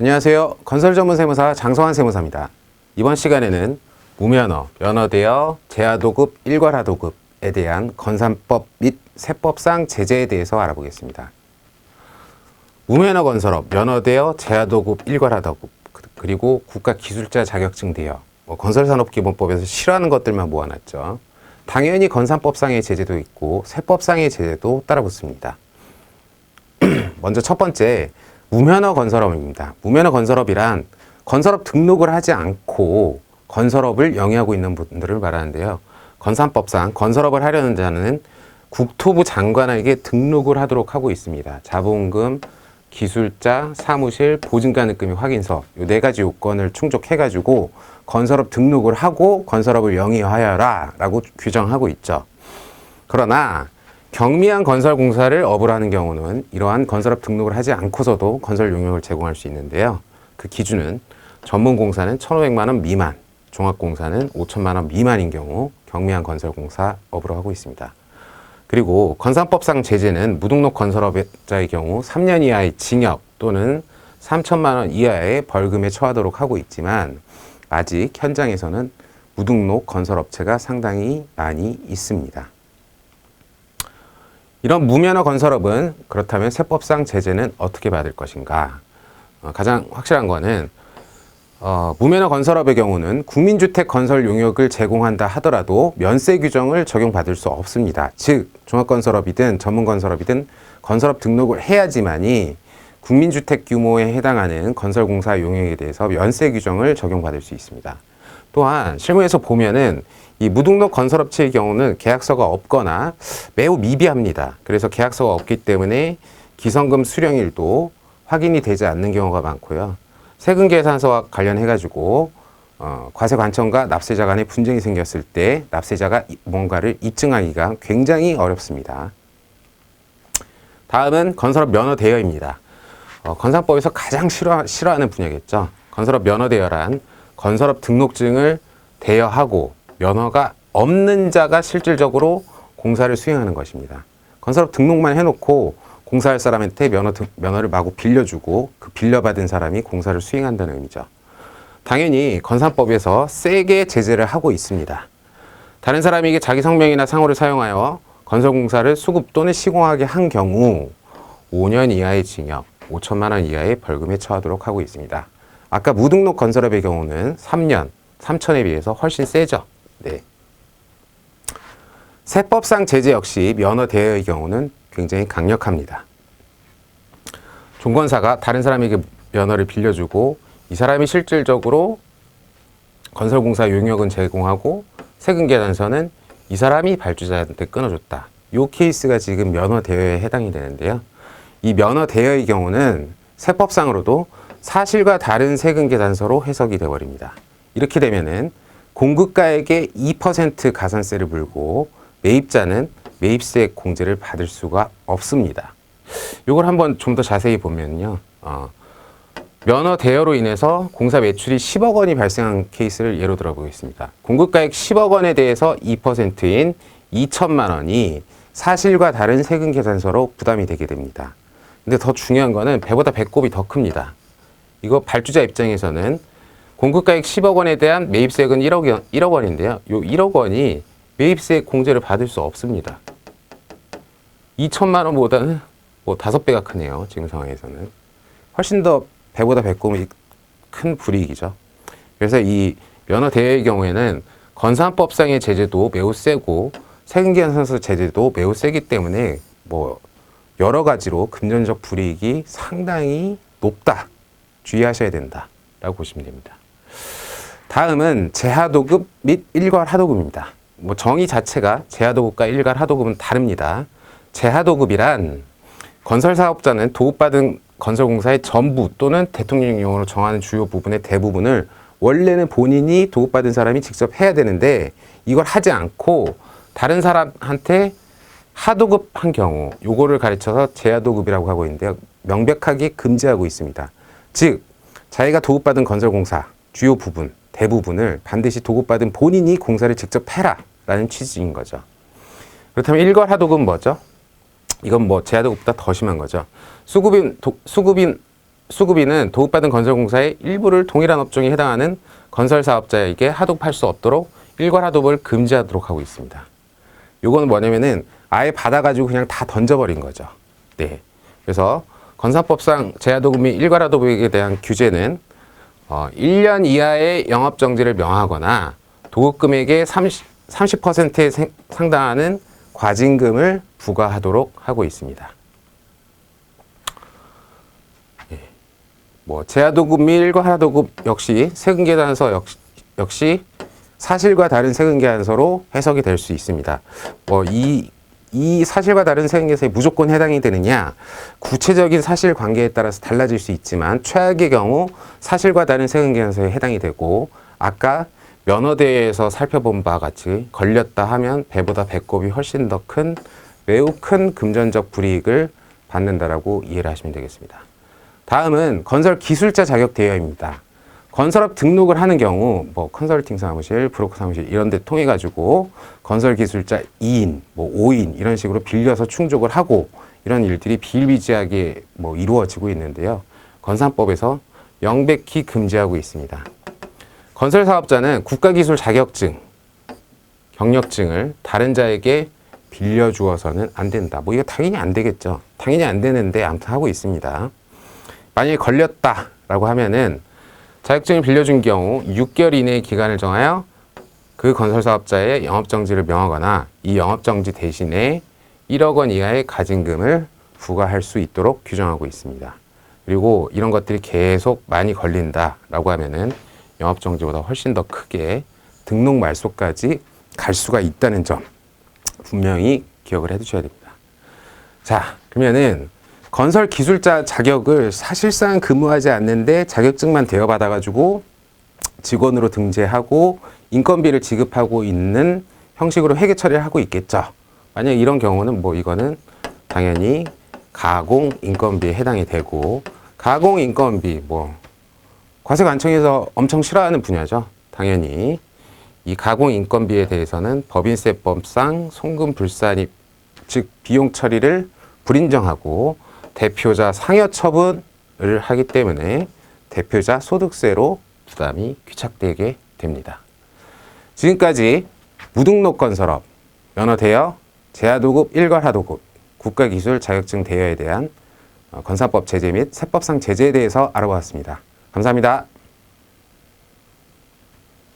안녕하세요. 건설 전문 세무사 장성환 세무사입니다. 이번 시간에는 무면허, 면허대여, 제하도급, 일괄하도급에 대한 건산법 및 세법상 제재에 대해서 알아보겠습니다. 무면허 건설업, 면허대여, 제하도급, 일괄하도급, 그리고 국가기술자 자격증 대여, 건설산업기본법에서 싫어하는 것들만 모아놨죠. 당연히 건산법상의 제재도 있고 세법상의 제재도 따라붙습니다. 먼저 첫 번째, 무면허 건설업입니다. 무면허 건설업이란 건설업 등록을 하지 않고 건설업을 영위하고 있는 분들을 말하는데요. 건산법상 건설업을 하려는 자는 국토부 장관에게 등록을 하도록 하고 있습니다. 자본금, 기술자, 사무실, 보증가 느낌의 확인서 이 네 가지 요건을 충족해가지고 건설업 등록을 하고 건설업을 영위하여라 라고 규정하고 있죠. 그러나 경미한 건설공사를 업으로 하는 경우는 이러한 건설업 등록을 하지 않고서도 건설 용역을 제공할 수 있는데요. 그 기준은 전문공사는 1,500만 원 미만, 종합공사는 5천만 원 미만인 경우 경미한 건설공사 업으로 하고 있습니다. 그리고 건산법상 제재는 무등록 건설업자의 경우 3년 이하의 징역 또는 3천만 원 이하의 벌금에 처하도록 하고 있지만 아직 현장에서는 무등록 건설업체가 상당히 많이 있습니다. 이런 무면허 건설업은 그렇다면 세법상 제재는 어떻게 받을 것인가? 가장 확실한 거는 무면허 건설업의 경우는 국민주택 건설 용역을 제공한다 하더라도 면세 규정을 적용받을 수 없습니다. 즉 종합건설업이든 전문건설업이든 건설업 등록을 해야지만이 국민주택 규모에 해당하는 건설공사 용역에 대해서 면세 규정을 적용받을 수 있습니다. 또한 실무에서 보면은 이 무등록 건설업체의 경우는 계약서가 없거나 매우 미비합니다. 그래서 계약서가 없기 때문에 기성금 수령일도 확인이 되지 않는 경우가 많고요. 세금 계산서와 관련해가지고 과세관청과 납세자 간의 분쟁이 생겼을 때 납세자가 뭔가를 입증하기가 굉장히 어렵습니다. 다음은 건설업 면허 대여입니다. 건산법에서 가장 싫어하는 분야겠죠. 건설업 면허 대여란 건설업 등록증을 대여하고 면허가 없는 자가 실질적으로 공사를 수행하는 것입니다. 건설업 등록만 해놓고 공사할 사람한테 면허를 마구 빌려주고 그 빌려받은 사람이 공사를 수행한다는 의미죠. 당연히 건산법에서 세게 제재를 하고 있습니다. 다른 사람에게 자기 성명이나 상호를 사용하여 건설공사를 수급 또는 시공하게 한 경우 5년 이하의 징역, 5천만 원 이하의 벌금에 처하도록 하고 있습니다. 아까 무등록 건설업의 경우는 3년, 3천에 비해서 훨씬 세죠. 네. 세법상 제재 역시 면허 대여의 경우는 굉장히 강력합니다. 종건사가 다른 사람에게 면허를 빌려주고 이 사람이 실질적으로 건설공사 용역은 제공하고 세금 계산서는 이 사람이 발주자한테 끊어줬다. 이 케이스가 지금 면허 대여에 해당이 되는데요. 이 면허 대여의 경우는 세법상으로도 사실과 다른 세금 계산서로 해석이 되어버립니다. 이렇게 되면은 공급가에게 2% 가산세를 물고 매입자는 매입세 공제를 받을 수가 없습니다. 이걸 한번 좀 더 자세히 보면요. 면허 대여로 인해서 공사 매출이 10억 원이 발생한 케이스를 예로 들어보겠습니다. 공급가액 10억 원에 대해서 2%인 2천만 원이 사실과 다른 세금 계산서로 부담이 되게 됩니다. 근데 더 중요한 거는 배보다 배꼽이 더 큽니다. 이거 발주자 입장에서는 공급가액 10억 원에 대한 매입세액은 1억 원인데요. 이 1억 원이 매입세 공제를 받을 수 없습니다. 2천만 원보다는 뭐 5배가 크네요. 지금 상황에서는. 훨씬 더 배보다 배꼽이 큰 불이익이죠. 그래서 이 면허 대여의 경우에는 건산법상의 제재도 매우 세고 세금계산서 제재도 매우 세기 때문에 뭐 여러 가지로 금전적 불이익이 상당히 높다. 주의하셔야 된다라고 보시면 됩니다. 다음은 제하도급 및 일괄하도급입니다. 뭐 정의 자체가 제하도급과 일괄하도급은 다릅니다. 제하도급이란 건설사업자는 도급받은 건설공사의 전부 또는 대통령령으로 정하는 주요 부분의 대부분을 원래는 본인이 도급받은 사람이 직접 해야 되는데 이걸 하지 않고 다른 사람한테 하도급한 경우 요거를 가르쳐서 제하도급이라고 하고 있는데요. 명백하게 금지하고 있습니다. 즉 자기가 도급받은 건설공사 주요 부분, 대부분을 반드시 도급받은 본인이 공사를 직접 해라 라는 취지인 거죠. 그렇다면 일괄하도급은 뭐죠? 이건 뭐 제하도급보다 더 심한 거죠. 수급인 수급인은 도급받은 건설공사의 일부를 동일한 업종에 해당하는 건설사업자에게 하도급할 수 없도록 일괄 하도급을 금지하도록 하고 있습니다. 요거는 뭐냐면은 아예 받아가지고 그냥 다 던져버린 거죠. 네. 그래서 건사법상 제하도급 및 일괄 하도급에 대한 규제는 1년 이하의 영업정지를 명하거나 도급금액의 30%에 상당하는 과징금을 부과하도록 하고 있습니다. 제하도급 및 일괄 하도급 역시 세금계산서 역시 사실과 다른 세금계산서로 해석이 될 수 있습니다. 이 사실과 다른 세금계산서에 무조건 해당이 되느냐, 구체적인 사실관계에 따라서 달라질 수 있지만 최악의 경우 사실과 다른 세금계산서에 해당이 되고, 아까 면허대회에서 살펴본 바와 같이 걸렸다 하면 배보다 배꼽이 훨씬 더 큰, 매우 큰 금전적 불이익을 받는다라고 이해를 하시면 되겠습니다. 다음은 건설기술자 자격 대여입니다. 건설업 등록을 하는 경우 컨설팅 사무실, 브로커 사무실 이런 데 통해 가지고 건설기술자 2인, 5인 이런 식으로 빌려서 충족을 하고 이런 일들이 비일비재하게 이루어지고 있는데요. 건산법에서 명백히 금지하고 있습니다. 건설사업자는 국가기술 자격증, 경력증을 다른 자에게 빌려주어서는 안 된다. 이거 당연히 안 되겠죠. 당연히 안 되는데 아무튼 하고 있습니다. 만약에 걸렸다라고 하면은 자격증을 빌려준 경우 6개월 이내의 기간을 정하여 그 건설사업자의 영업정지를 명하거나 이 영업정지 대신에 1억 원 이하의 가징금을 부과할 수 있도록 규정하고 있습니다. 그리고 이런 것들이 계속 많이 걸린다라고 하면은 영업정지보다 훨씬 더 크게 등록 말소까지 갈 수가 있다는 점 분명히 기억을 해 두셔야 됩니다. 자, 그러면은 건설 기술자 자격을 사실상 근무하지 않는데 자격증만 대여받아가지고 직원으로 등재하고 인건비를 지급하고 있는 형식으로 회계 처리를 하고 있겠죠. 만약 이런 경우는 이거는 당연히 가공 인건비에 해당이 되고, 가공 인건비 과세관청에서 엄청 싫어하는 분야죠. 당연히 이 가공 인건비에 대해서는 법인세법상 송금불산입, 즉 비용 처리를 불인정하고 대표자 상여 처분을 하기 때문에 대표자 소득세로 부담이 귀착되게 됩니다. 지금까지 무등록 건설업, 면허 대여, 제하도급, 일괄 하도급, 국가기술 자격증 대여에 대한 건사법 제재 및 세법상 제재에 대해서 알아보았습니다. 감사합니다.